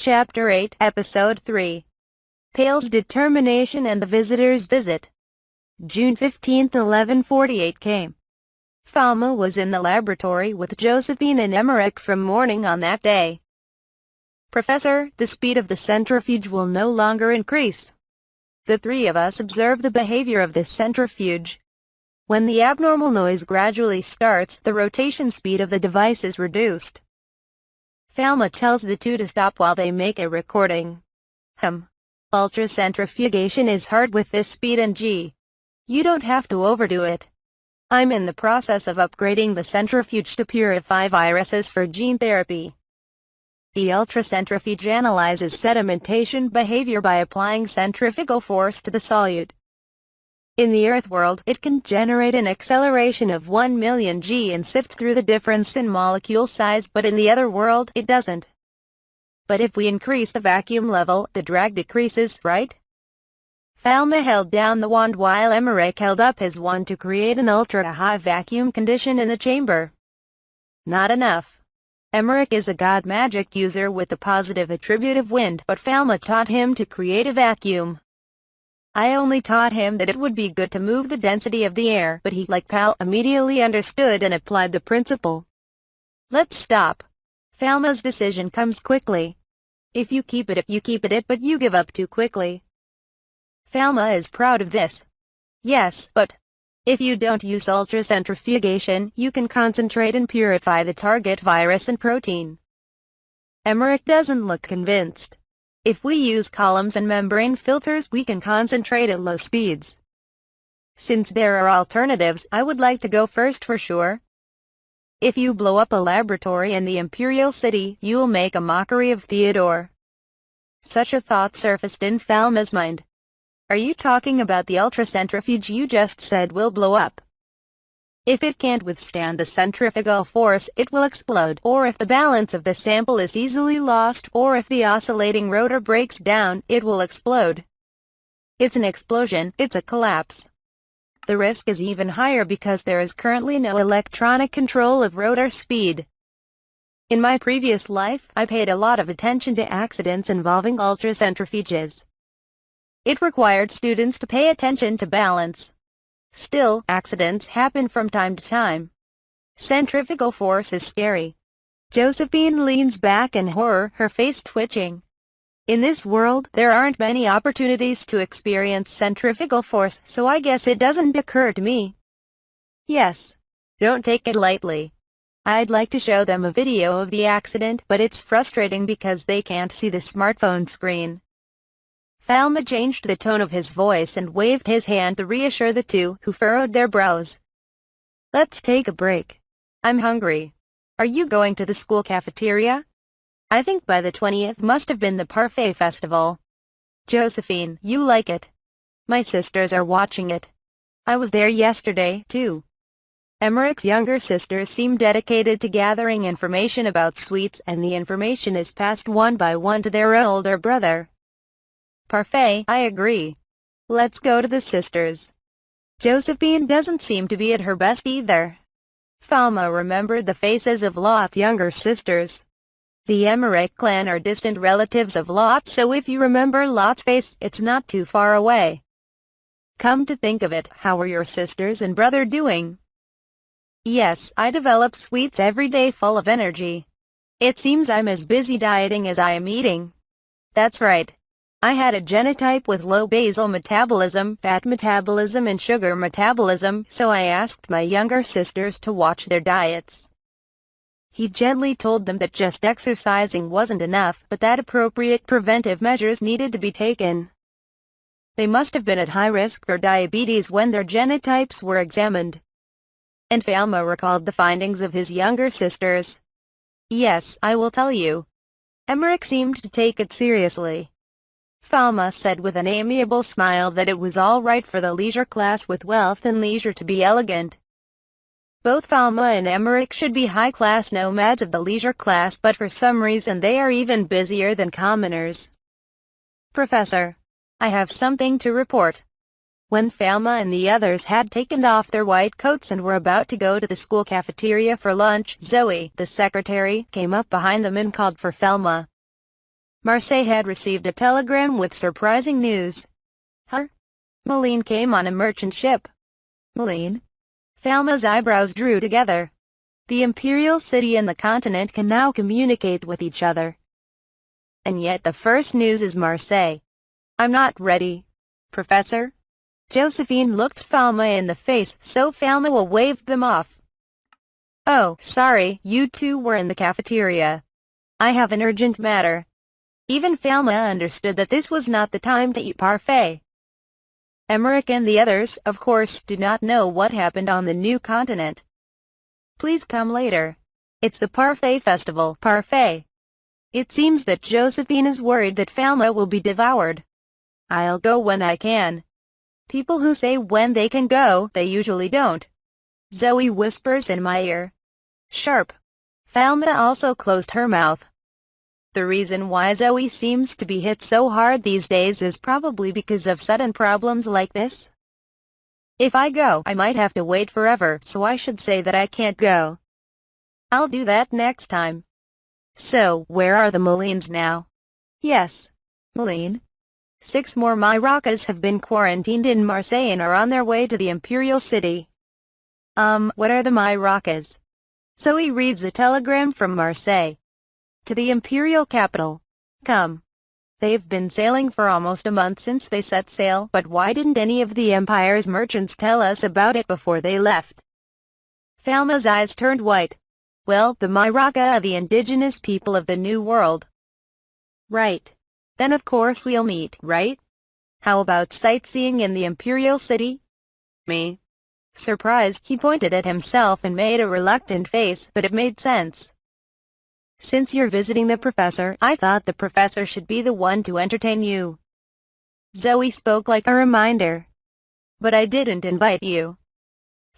Chapter 8, Episode 3. Pale's Determination and the Visitor's Visit. June 15, 11:48 came. Falma was in the laboratory with Josephine and Emmerich from morning on that day. "Professor, the speed of the centrifuge will no longer increase. The three of us observe the behavior of this centrifuge. When the abnormal noise gradually starts, the rotation speed of the device is reduced." Falma tells the two to stop while they make a recording. Ultracentrifugation is hard with this speed and G. You don't have to overdo it. I'm in the process of upgrading the centrifuge to purify viruses for gene therapy. The ultracentrifuge analyzes sedimentation behavior by applying centrifugal force to the solute. In the Earth world, it can generate an acceleration of 1 million g and sift through the difference in molecule size, but in the other world, it doesn't. But if we increase the vacuum level, the drag decreases, right? Falma held down the wand while Emmerich held up his wand to create an ultra-high vacuum condition in the chamber. Not enough. Emmerich is a god magic user with the positive attribute of wind, but Falma taught him to create a vacuum. I only taught him that it would be good to move the density of the air, but he, like Pal, immediately understood and applied the principle. Let's stop. Falma's decision comes quickly. If you keep it, you keep it, but you give up too quickly. Falma is proud of this. Yes, but if you don't use ultracentrifugation, you can concentrate and purify the target virus and protein. Emmerich doesn't look convinced. If we use columns and membrane filters, we can concentrate at low speeds. Since there are alternatives, I would like to go first for sure. If you blow up a laboratory in the Imperial City, you'll make a mockery of Theodore. Such a thought surfaced in Falma's mind. Are you talking about the ultracentrifuge you just said will blow up? If it can't withstand the centrifugal force, it will explode, or if the balance of the sample is easily lost, or if the oscillating rotor breaks down, it will explode. It's an explosion, it's a collapse. The risk is even higher because there is currently no electronic control of rotor speed. In my previous life, I paid a lot of attention to accidents involving ultracentrifuges. It required students to pay attention to balance. Still, accidents happen from time to time. Centrifugal force is scary. Josephine leans back in horror, her face twitching. In this world, there aren't many opportunities to experience centrifugal force, so I guess it doesn't occur to me. Yes. Don't take it lightly. I'd like to show them a video of the accident, but it's frustrating because they can't see the smartphone screen. Falma changed the tone of his voice and waved his hand to reassure the two, who furrowed their brows. Let's take a break. I'm hungry. Are you going to the school cafeteria? I think by the 20th must have been the parfait festival. Josephine, you like it. My sisters are watching it. I was there yesterday, too. Emmerich's younger sisters seem dedicated to gathering information about sweets, and the information is passed one by one to their older brother. Parfait, I agree. Let's go to the sisters. Josephine doesn't seem to be at her best either. Falma remembered the faces of Lot's younger sisters. The Emmerich clan are distant relatives of Lot, so if you remember Lot's face, it's not too far away. Come to think of it, how are your sisters and brother doing? Yes, I develop sweets every day full of energy. It seems I'm as busy dieting as I am eating. That's right. I had a genotype with low basal metabolism, fat metabolism and sugar metabolism, so I asked my younger sisters to watch their diets. He gently told them that just exercising wasn't enough, but that appropriate preventive measures needed to be taken. They must have been at high risk for diabetes when their genotypes were examined. And Falma recalled the findings of his younger sisters. Yes, I will tell you. Emmerich seemed to take it seriously. Falma said with an amiable smile that it was all right for the leisure class with wealth and leisure to be elegant. Both Falma and Emmerich should be high-class nomads of the leisure class, but for some reason they are even busier than commoners. Professor, I have something to report. When Falma and the others had taken off their white coats and were about to go to the school cafeteria for lunch, Zoe, the secretary, came up behind them and called for Falma. Marseille had received a telegram with surprising news. Huh? Liken came on a merchant ship. Liken? Falma's eyebrows drew together. The imperial city and the continent can now communicate with each other. And yet the first news is Marseille. I'm not ready, Professor. Josephine looked Falma in the face, so Falma waved them off. Oh, sorry, you two were in the cafeteria. I have an urgent matter. Even Falma understood that this was not the time to eat parfait. Emmerich and the others, of course, do not know what happened on the new continent. Please come later. It's the Parfait Festival. Parfait. It seems that Josephine is worried that Falma will be devoured. I'll go when I can. People who say when they can go, they usually don't. Zoe whispers in my ear. Sharp. Falma also closed her mouth. The reason why Zoe seems to be hit so hard these days is probably because of sudden problems like this. If I go, I might have to wait forever, so I should say that I can't go. I'll do that next time. So, where are the Molines now? Yes. Moline? 6 more Myracas have been quarantined in Marseille and are on their way to the imperial city. What are the Myracas? Zoe reads a telegram from Marseille. To the imperial capital. Come. They've been sailing for almost a month since they set sail, but why didn't any of the empire's merchants tell us about it before they left? Falma's eyes turned white. Well, the Myraca are the indigenous people of the New World. Right. Then of course we'll meet, right? How about sightseeing in the imperial city? Me? Surprised, he pointed at himself and made a reluctant face, but it made sense. Since you're visiting the professor, I thought the professor should be the one to entertain you. Zoe spoke like a reminder. But I didn't invite you.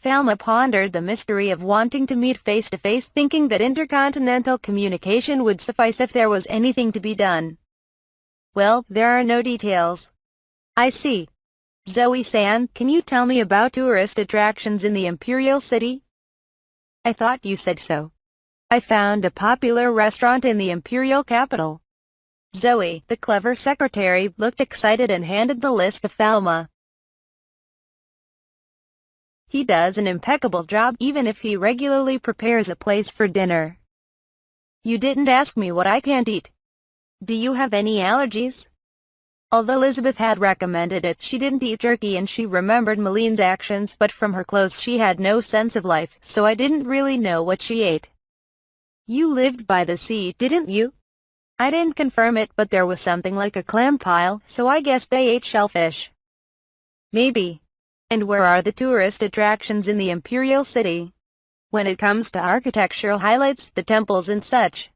Falma pondered the mystery of wanting to meet face-to-face, thinking that intercontinental communication would suffice if there was anything to be done. Well, there are no details. I see. Zoe-san, can you tell me about tourist attractions in the imperial city? I thought you said so. I found a popular restaurant in the imperial capital. Zoe, the clever secretary, looked excited and handed the list to Falma. He does an impeccable job even if he regularly prepares a place for dinner. You didn't ask me what I can't eat. Do you have any allergies? Although Elizabeth had recommended it, she didn't eat jerky and she remembered Maline's actions, but from her clothes she had no sense of life, so I didn't really know what she ate. You lived by the sea, didn't you? I didn't confirm it, but there was something like a clam pile, so I guess they ate shellfish. Maybe. And where are the tourist attractions in the imperial city? When it comes to architectural highlights, the temples and such,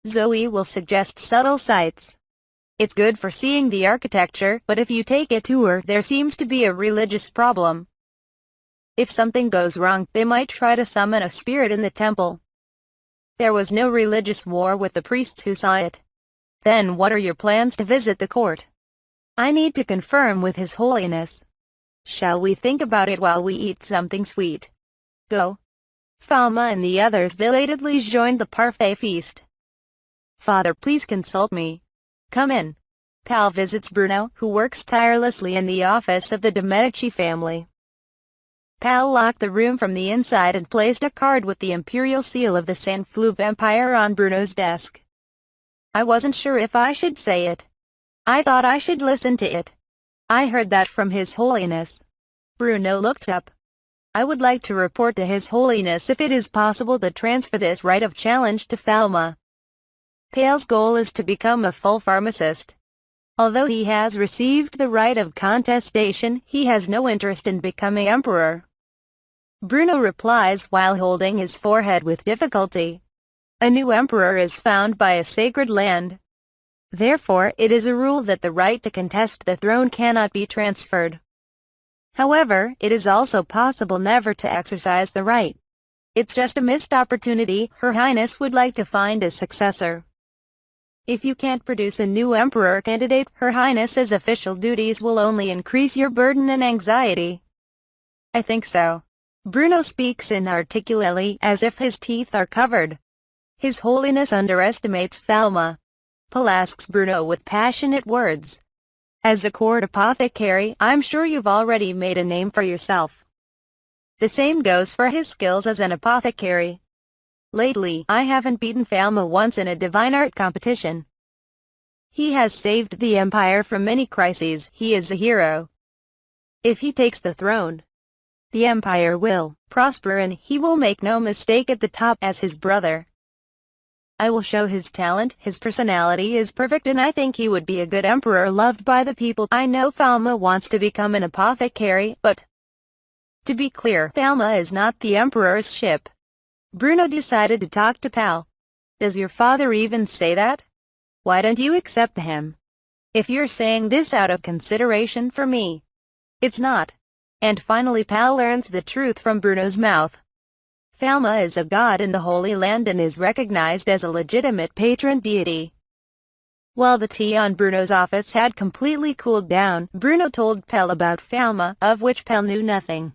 Zoe will suggest subtle sights. It's good for seeing the architecture, but if you take a tour, there seems to be a religious problem. If something goes wrong, they might try to summon a spirit in the temple. There was no religious war with the priests who saw it. Then what are your plans to visit the court? I need to confirm with His Holiness. Shall we think about it while we eat something sweet? Go. Falma and the others belatedly joined the parfait feast. Father, please consult me. Come in. Pal visits Bruno, who works tirelessly in the office of the de Medici family. Pal locked the room from the inside and placed a card with the imperial seal of the Saint-Floub Empire on Bruno's desk. I wasn't sure if I should say it. I thought I should listen to it. I heard that from His Holiness. Bruno looked up. I would like to report to His Holiness if it is possible to transfer this right of challenge to Falma. Pal's goal is to become a full pharmacist. Although he has received the right of contestation, he has no interest in becoming emperor. Bruno replies while holding his forehead with difficulty. A new emperor is found by a sacred land. Therefore, it is a rule that the right to contest the throne cannot be transferred. However, it is also possible never to exercise the right. It's just a missed opportunity. Her Highness would like to find a successor. If you can't produce a new emperor candidate, Her Highness's official duties will only increase your burden and anxiety. I think so. Bruno speaks inarticulately, as if his teeth are covered. His Holiness underestimates Falma. Pal asks Bruno with passionate words. As a court apothecary, I'm sure you've already made a name for yourself. The same goes for his skills as an apothecary. Lately, I haven't beaten Falma once in a divine art competition. He has saved the Empire from many crises. He is a hero. If he takes the throne, the Empire will prosper and he will make no mistake at the top as his brother. I will show his talent. His personality is perfect and I think he would be a good emperor loved by the people. I know Falma wants to become an apothecary, but to be clear, Falma is not the emperor's ship. Bruno decided to talk to Pal. Does your father even say that? Why don't you accept him? If you're saying this out of consideration for me, it's not. And finally Pal learns the truth from Bruno's mouth. Falma is a god in the Holy Land and is recognized as a legitimate patron deity. While the tea on Bruno's office had completely cooled down, Bruno told Pal about Falma, of which Pal knew nothing.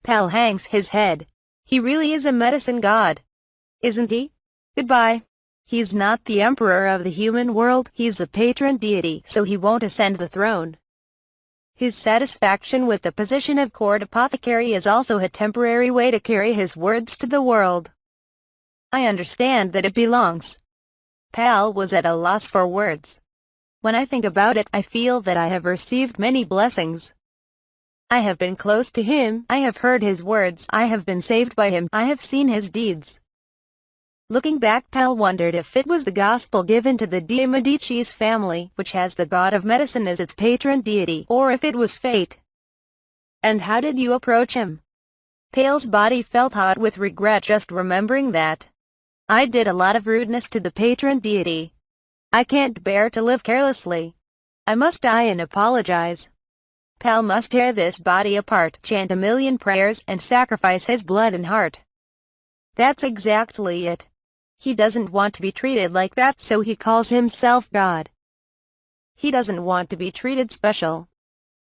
Pal hangs his head. He really is a medicine god, isn't he? Goodbye. He's not the emperor of the human world, he's a patron deity, so he won't ascend the throne. His satisfaction with the position of court apothecary is also a temporary way to carry his words to the world. I understand that it belongs. Pal was at a loss for words. When I think about it, I feel that I have received many blessings. I have been close to him, I have heard his words, I have been saved by him, I have seen his deeds. Looking back, Pal wondered if it was the gospel given to the de' Medici's family, which has the god of medicine as its patron deity, or if it was fate. And how did you approach him? Pal's body felt hot with regret just remembering that. I did a lot of rudeness to the patron deity. I can't bear to live carelessly. I must die and apologize. Pal must tear this body apart, chant a million prayers, and sacrifice his blood and heart. That's exactly it. He doesn't want to be treated like that, so he calls himself God. He doesn't want to be treated special.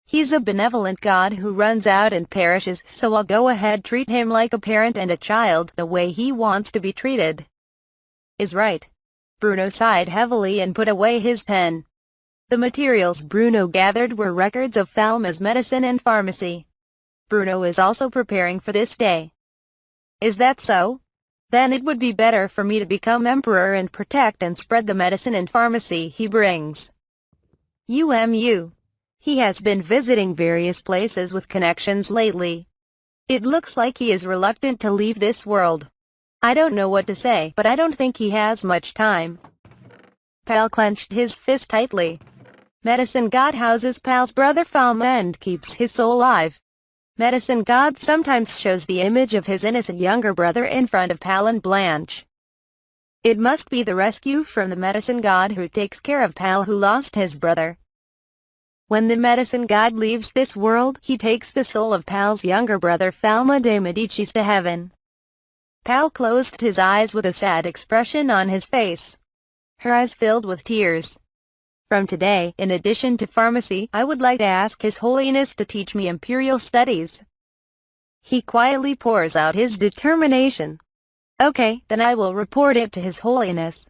He's a benevolent God who runs out and perishes, so I'll go ahead treat him like a parent and a child, the way he wants to be treated. Is right. Bruno sighed heavily and put away his pen. The materials Bruno gathered were records of Falma's medicine and pharmacy. Bruno is also preparing for this day. Is that so? Then it would be better for me to become emperor and protect and spread the medicine and pharmacy he brings. He has been visiting various places with connections lately. It looks like he is reluctant to leave this world. I don't know what to say, but I don't think he has much time. Pal clenched his fist tightly. Medicine God houses Pal's brother Falma and keeps his soul alive. Medicine God sometimes shows the image of his innocent younger brother in front of Pal and Blanche. It must be the rescue from the Medicine God who takes care of Pal who lost his brother. When the Medicine God leaves this world, he takes the soul of Pal's younger brother Falma de' Medicis to heaven. Pal closed his eyes with a sad expression on his face. Her eyes filled with tears. From today, in addition to pharmacy, I would like to ask His Holiness to teach me imperial studies. He quietly pours out his determination. Okay, then I will report it to His Holiness.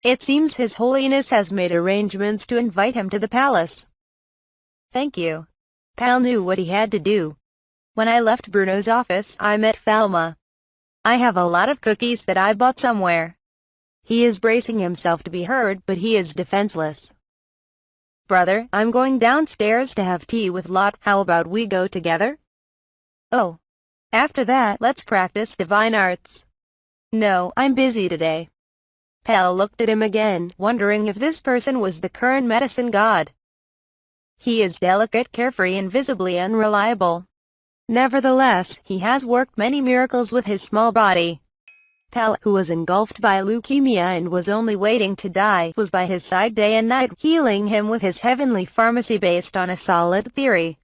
It seems His Holiness has made arrangements to invite him to the palace. Thank you. Pal knew what he had to do. When I left Bruno's office, I met Falma. I have a lot of cookies that I bought somewhere. He is bracing himself to be heard, but he is defenseless. Brother, I'm going downstairs to have tea with Lot. How about we go together? Oh. After that, let's practice divine arts. No, I'm busy today. Pal looked at him again, wondering if this person was the current medicine god. He is delicate, carefree, and visibly unreliable. Nevertheless, he has worked many miracles with his small body. Pal, who was engulfed by leukemia and was only waiting to die, was by his side day and night, healing him with his heavenly pharmacy based on a solid theory.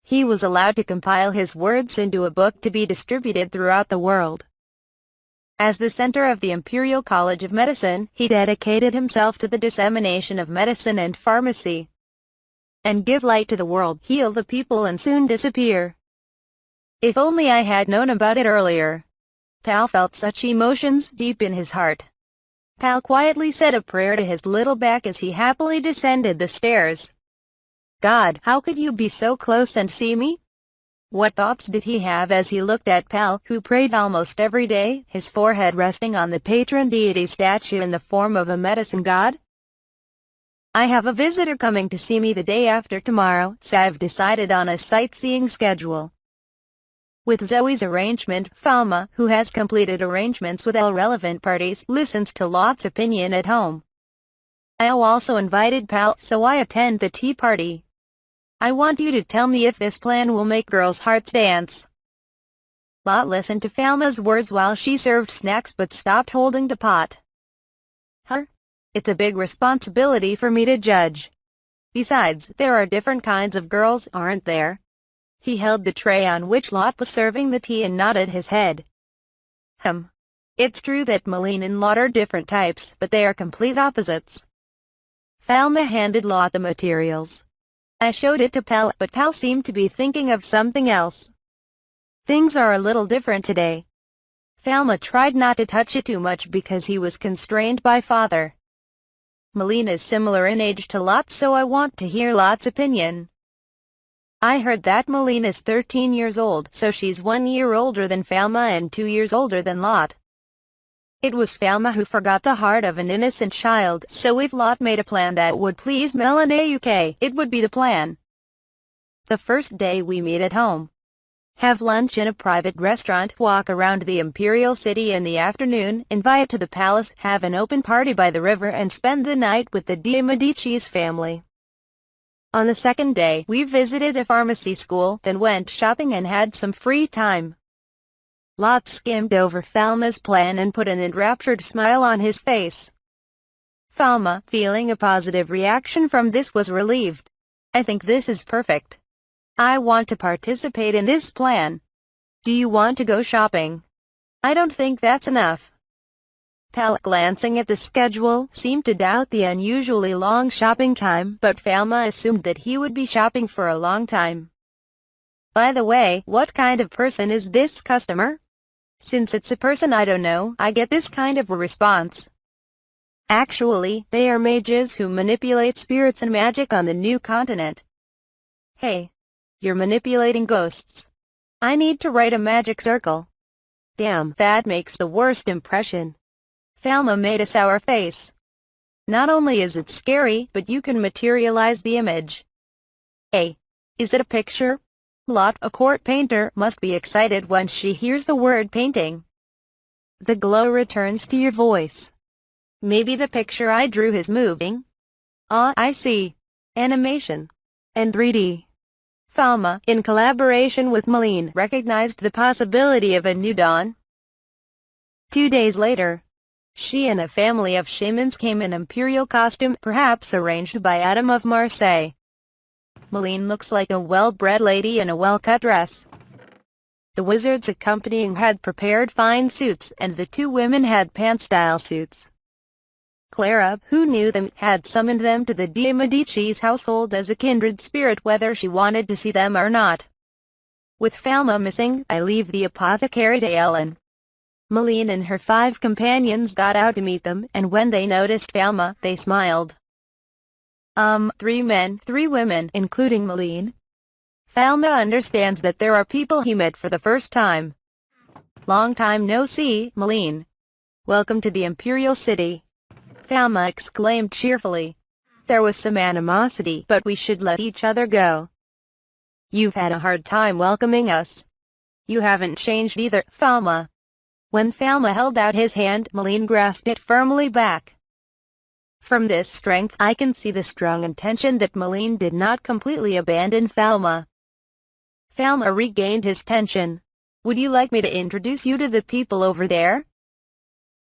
He was allowed to compile his words into a book to be distributed throughout the world. As the center of the Imperial College of Medicine, he dedicated himself to the dissemination of medicine and pharmacy. And give light to the world, heal the people and soon disappear. If only I had known about it earlier. Pal felt such emotions deep in his heart. Pal quietly said a prayer to his little back as he happily descended the stairs. God, how could you be so close and see me? What thoughts did he have as he looked at Pal, who prayed almost every day, his forehead resting on the patron deity statue in the form of a medicine god? I have a visitor coming to see me the day after tomorrow, so I've decided on a sightseeing schedule. With Zoe's arrangement, Falma, who has completed arrangements with all relevant parties, listens to Lot's opinion at home. I also invited Pal, so I attend the tea party. I want you to tell me if this plan will make girls' hearts dance. Lot listened to Falma's words while she served snacks but stopped holding the pot. It's a big responsibility for me to judge. Besides, there are different kinds of girls, aren't there? He held the tray on which Lot was serving the tea and nodded his head. It's true that Malene and Lot are different types, but they are complete opposites. Falma handed Lot the materials. I showed it to Pal, but Pal seemed to be thinking of something else. Things are a little different today. Falma tried not to touch it too much because he was constrained by father. Malene is similar in age to Lot, so I want to hear Lot's opinion. I heard that Malene is 13 years old, so she's 1 year older than Falma and 2 years older than Lot. It was Falma who forgot the heart of an innocent child, so if Lot made a plan that would please Melanie UK, it would be the plan. The first day we meet at home. Have lunch in a private restaurant, walk around the Imperial City in the afternoon, invite to the palace, have an open party by the river and spend the night with the de Medici's family. On the second day, we visited a pharmacy school, then went shopping and had some free time. Lot skimmed over Falma's plan and put an enraptured smile on his face. Falma, feeling a positive reaction from this, was relieved. I think this is perfect. I want to participate in this plan. Do you want to go shopping? I don't think that's enough. Pal, glancing at the schedule, seemed to doubt the unusually long shopping time, but Falma assumed that he would be shopping for a long time. By the way, what kind of person is this customer? Since it's a person I don't know, I get this kind of a response. Actually, they are mages who manipulate spirits and magic on the new continent. Hey. You're manipulating ghosts. I need to write a magic circle. Damn, that makes the worst impression. Falma made a sour face. Not only is it scary, but you can materialize the image. Hey, is it a picture? Lot, a court painter, must be excited when she hears the word painting. The glow returns to your voice. Maybe the picture I drew is moving? I see. Animation. And 3D. Falma, in collaboration with Malene, recognized the possibility of a new dawn. 2 days later, she and a family of shamans came in imperial costume, perhaps arranged by Adam of Marseille. Malene looks like a well-bred lady in a well-cut dress. The wizards accompanying had prepared fine suits, and the 2 women had pant-style suits. Clara, who knew them, had summoned them to the de Medici's household as a kindred spirit whether she wanted to see them or not. With Falma missing, I leave the apothecary to Ellen. Malene and her 5 companions got out to meet them, and when they noticed Falma, they smiled. 3 men, 3 women, including Malene. Falma understands that there are people he met for the first time. Long time no see, Malene. Welcome to the Imperial City. Falma exclaimed cheerfully. There was some animosity, but we should let each other go. You've had a hard time welcoming us. You haven't changed either, Falma. When Falma held out his hand, Malene grasped it firmly back. From this strength, I can see the strong intention that Malene did not completely abandon Falma. Falma regained his tension. Would you like me to introduce you to the people over there?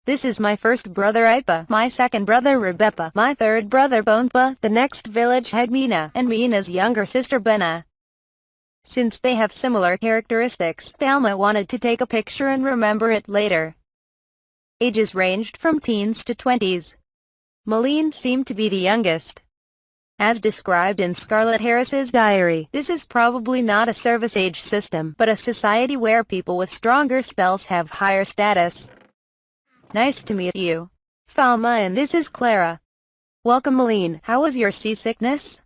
This is my first brother Ipa, my second brother Rebecca, my third brother Bonpa, the next village head Mina, and Mina's younger sister Benna. Since they have similar characteristics, Falma wanted to take a picture and remember it later. Ages ranged from teens to 20s. Malene seemed to be the youngest. As described in Scarlett Harris's diary, this is probably not a service age system, but a society where people with stronger spells have higher status. Nice to meet you. Falma, and this is Clara. Welcome, Liken. How was your seasickness?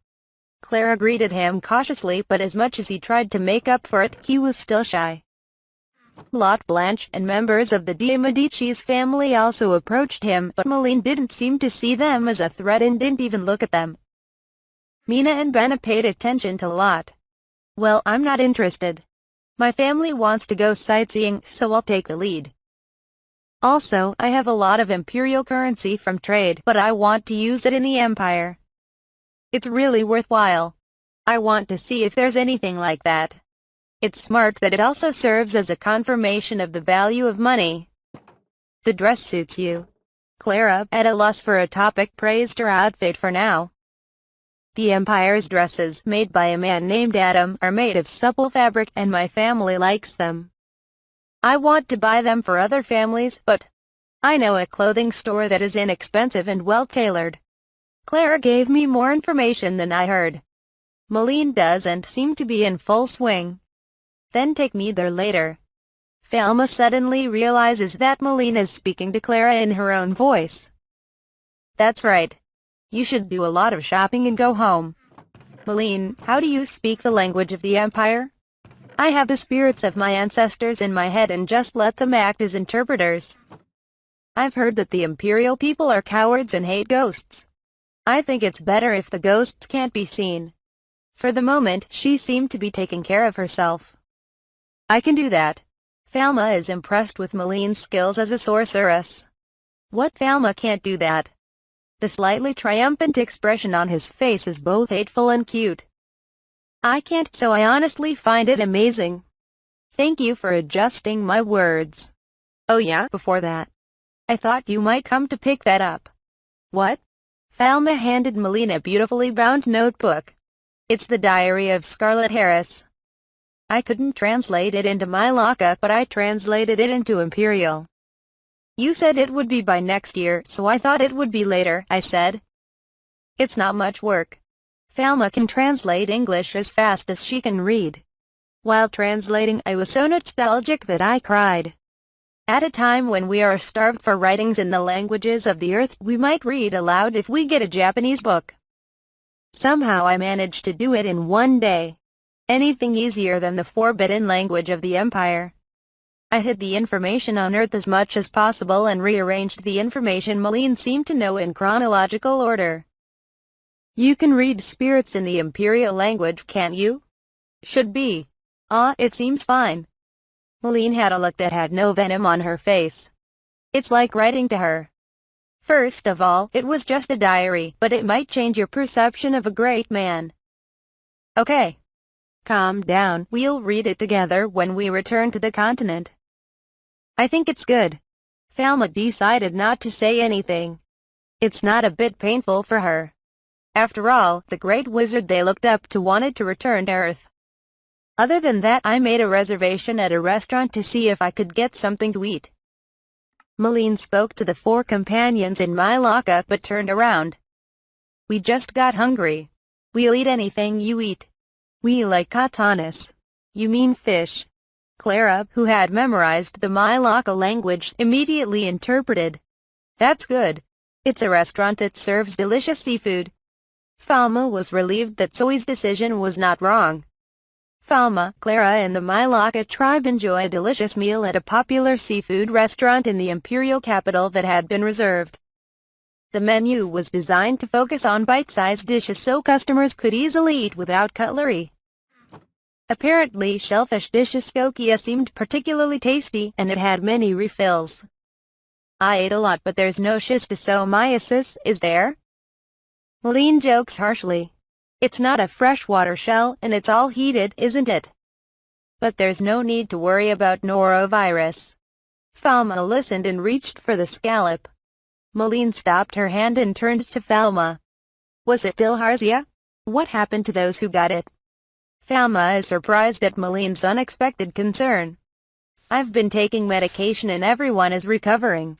Clara greeted him cautiously, but as much as he tried to make up for it, he was still shy. Lot Blanche and members of the de Medici's family also approached him, but Liken didn't seem to see them as a threat and didn't even look at them. Mina and Benna paid attention to Lot. Well, I'm not interested. My family wants to go sightseeing, so I'll take the lead. Also, I have a lot of imperial currency from trade, but I want to use it in the Empire. It's really worthwhile. I want to see if there's anything like that. It's smart that it also serves as a confirmation of the value of money. The dress suits you. Clara, at a loss for a topic, praised her outfit for now. The Empire's dresses, made by a man named Adam, are made of supple fabric, and my family likes them. I want to buy them for other families, but I know a clothing store that is inexpensive and well-tailored. Clara gave me more information than I heard. Liken doesn't seem to be in full swing. Then take me there later. Falma suddenly realizes that Liken is speaking to Clara in her own voice. That's right. You should do a lot of shopping and go home. Liken, how do you speak the language of the Empire? I have the spirits of my ancestors in my head and just let them act as interpreters. I've heard that the Imperial people are cowards and hate ghosts. I think it's better if the ghosts can't be seen. For the moment, she seemed to be taking care of herself. I can do that. Falma is impressed with Liken's skills as a sorceress. What Falma can't do that? The slightly triumphant expression on his face is both hateful and cute. I can't, so I honestly find it amazing. Thank you for adjusting my words. Oh yeah, before that. I thought you might come to pick that up. What? Falma handed Liken a beautifully bound notebook. It's the diary of Scarlett Harris. I couldn't translate it into my lockup, but I translated it into Imperial. You said it would be by next year, so I thought it would be later, I said. It's not much work. Falma can translate English as fast as she can read. While translating, I was so nostalgic that I cried. At a time when we are starved for writings in the languages of the earth, we might read aloud if we get a Japanese book. Somehow I managed to do it in one day. Anything easier than the forbidden language of the Empire. I hid the information on Earth as much as possible and rearranged the information Liken seemed to know in chronological order. You can read spirits in the Imperial language, can't you? Should be. It seems fine. Liken had a look that had no venom on her face. It's like writing to her. First of all, it was just a diary, but it might change your perception of a great man. Okay. Calm down, we'll read it together when we return to the continent. I think it's good. Falma decided not to say anything. It's not a bit painful for her. After all, the great wizard they looked up to wanted to return to Earth. Other than that, I made a reservation at a restaurant to see if I could get something to eat. Liken spoke to the 4 companions in my lockup but turned around. We just got hungry. We'll eat anything you eat. We like katanas. You mean fish. Clara, who had memorized the Mylaka language, immediately interpreted. That's good. It's a restaurant that serves delicious seafood. Falma was relieved that Zoe's decision was not wrong. Falma, Clara and the Mylaka tribe enjoy a delicious meal at a popular seafood restaurant in the imperial capital that had been reserved. The menu was designed to focus on bite-sized dishes so customers could easily eat without cutlery. Apparently, shellfish dishes seemed particularly tasty, and it had many refills. I ate a lot, but there's no schistosomiasis, is there? Liken jokes harshly. It's not a freshwater shell, and it's all heated, isn't it? But there's no need to worry about norovirus. Falma listened and reached for the scallop. Liken stopped her hand and turned to Falma. Was it bilharzia? What happened to those who got it? Falma is surprised at Liken's unexpected concern. I've been taking medication and everyone is recovering.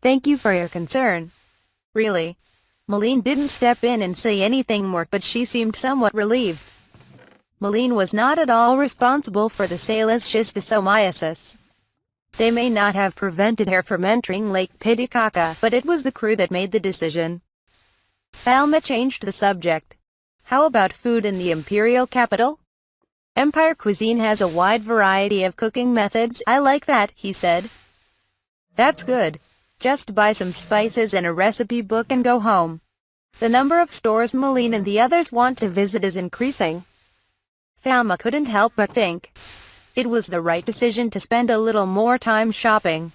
Thank you for your concern. Really? Liken didn't step in and say anything more, but she seemed somewhat relieved. Liken was not at all responsible for the sailor's schistosomiasis. They may not have prevented her from entering Lake Titicaca, but it was the crew that made the decision. Alma changed the subject. How about food in the imperial capital? Empire cuisine has a wide variety of cooking methods. I like that, he said. That's good. Just buy some spices and a recipe book and go home. The number of stores Malene and the others want to visit is increasing. Alma couldn't help but think it was the right decision to spend a little more time shopping.